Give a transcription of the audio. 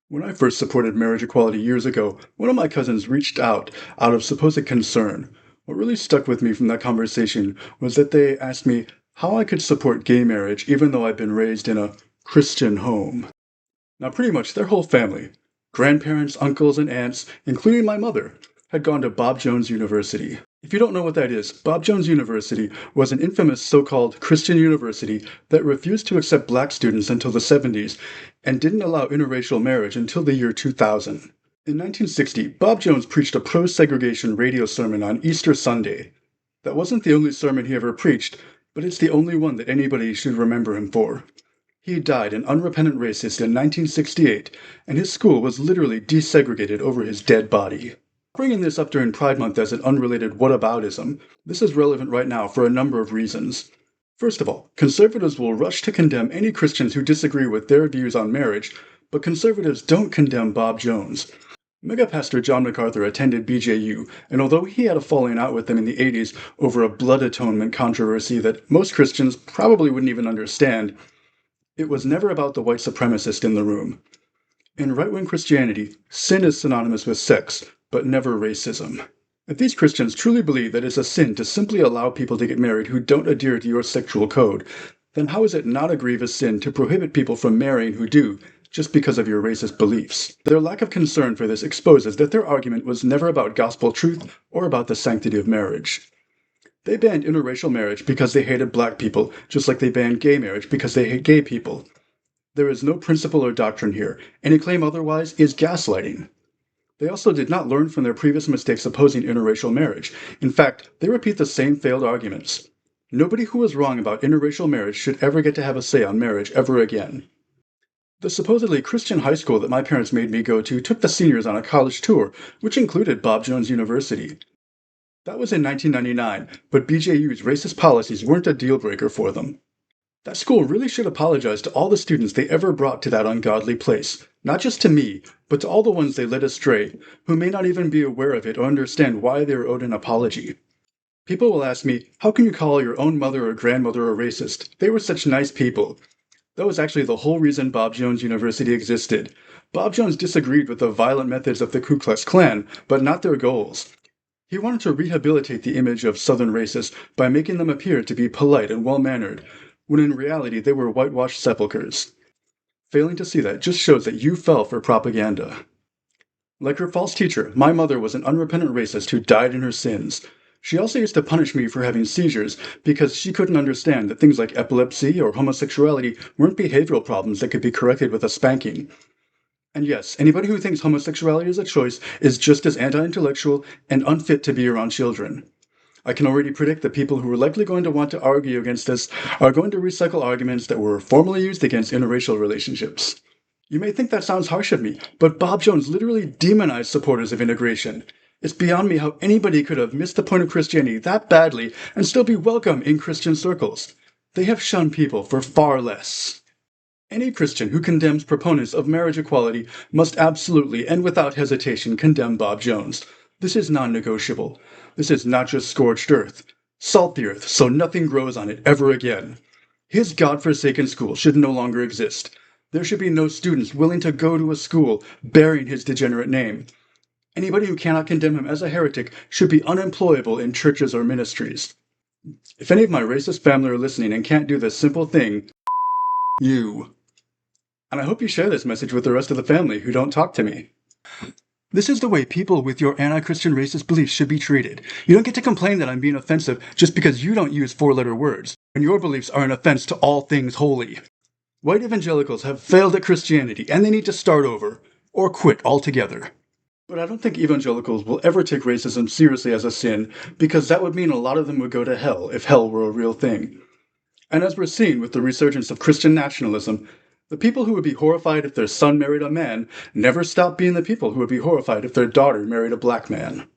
When I first supported marriage equality years ago, one of my cousins reached out of supposed concern. What really stuck with me from that conversation was that they asked me how I could support gay marriage even though I'd been raised in a Christian home. Now, pretty much their whole family, grandparents, uncles, and aunts, including my mother, had gone to Bob Jones University. If you don't know what that is, Bob Jones University was an infamous so-called Christian university that refused to accept black students until the 70s and didn't allow interracial marriage until the year 2000. In 1960, Bob Jones preached a pro-segregation radio sermon on Easter Sunday. That wasn't the only sermon he ever preached, but it's the only one that anybody should remember him for. He died an unrepentant racist in 1968, and his school was literally desegregated over his dead body. Bringing this up during Pride Month as an unrelated whataboutism, this is relevant right now for a number of reasons. First of all, conservatives will rush to condemn any Christians who disagree with their views on marriage, but conservatives don't condemn Bob Jones. Megapastor John MacArthur attended BJU, and although he had a falling out with them in the 80s over a blood atonement controversy that most Christians probably wouldn't even understand, it was never about the white supremacist in the room. In right-wing Christianity, sin is synonymous with sex, but never racism. If these Christians truly believe that it's a sin to simply allow people to get married who don't adhere to your sexual code, then how is it not a grievous sin to prohibit people from marrying who do, just because of your racist beliefs? Their lack of concern for this exposes that their argument was never about gospel truth or about the sanctity of marriage. They banned interracial marriage because they hated black people, just like they banned gay marriage because they hate gay people. There is no principle or doctrine here. Any claim otherwise is gaslighting. They also did not learn from their previous mistakes opposing interracial marriage. In fact, they repeat the same failed arguments. Nobody who was wrong about interracial marriage should ever get to have a say on marriage ever again. The supposedly Christian high school that my parents made me go to took the seniors on a college tour, which included Bob Jones University. That was in 1999, but BJU's racist policies weren't a deal breaker for them. That school really should apologize to all the students they ever brought to that ungodly place, not just to me, but to all the ones they led astray, who may not even be aware of it or understand why they are owed an apology. People will ask me, how can you call your own mother or grandmother a racist? They were such nice people. That was actually the whole reason Bob Jones University existed. Bob Jones disagreed with the violent methods of the Ku Klux Klan, but not their goals. He wanted to rehabilitate the image of Southern racists by making them appear to be polite and well-mannered, when in reality they were whitewashed sepulchres. Failing to see that just shows that you fell for propaganda. Like her false teacher, my mother was an unrepentant racist who died in her sins. She also used to punish me for having seizures because she couldn't understand that things like epilepsy or homosexuality weren't behavioral problems that could be corrected with a spanking. And yes, anybody who thinks homosexuality is a choice is just as anti-intellectual and unfit to be around children. I can already predict that people who are likely going to want to argue against this are going to recycle arguments that were formerly used against interracial relationships. You may think that sounds harsh of me, but Bob Jones literally demonized supporters of integration. It's beyond me how anybody could have missed the point of Christianity that badly and still be welcome in Christian circles. They have shunned people for far less. Any Christian who condemns proponents of marriage equality must absolutely and without hesitation condemn Bob Jones. This is non-negotiable. This is not just scorched earth. Salt the earth so nothing grows on it ever again. His God-forsaken school should no longer exist. There should be no students willing to go to a school bearing his degenerate name. Anybody who cannot condemn him as a heretic should be unemployable in churches or ministries. If any of my racist family are listening and can't do this simple thing, you. And I hope you share this message with the rest of the family who don't talk to me. This is the way people with your anti-Christian racist beliefs should be treated. You don't get to complain that I'm being offensive just because you don't use four-letter words, and your beliefs are an offense to all things holy. White evangelicals have failed at Christianity, and they need to start over, or quit altogether. But I don't think evangelicals will ever take racism seriously as a sin, because that would mean a lot of them would go to hell if hell were a real thing. And as we're seeing with the resurgence of Christian nationalism, the people who would be horrified if their son married a man never stop being the people who would be horrified if their daughter married a black man.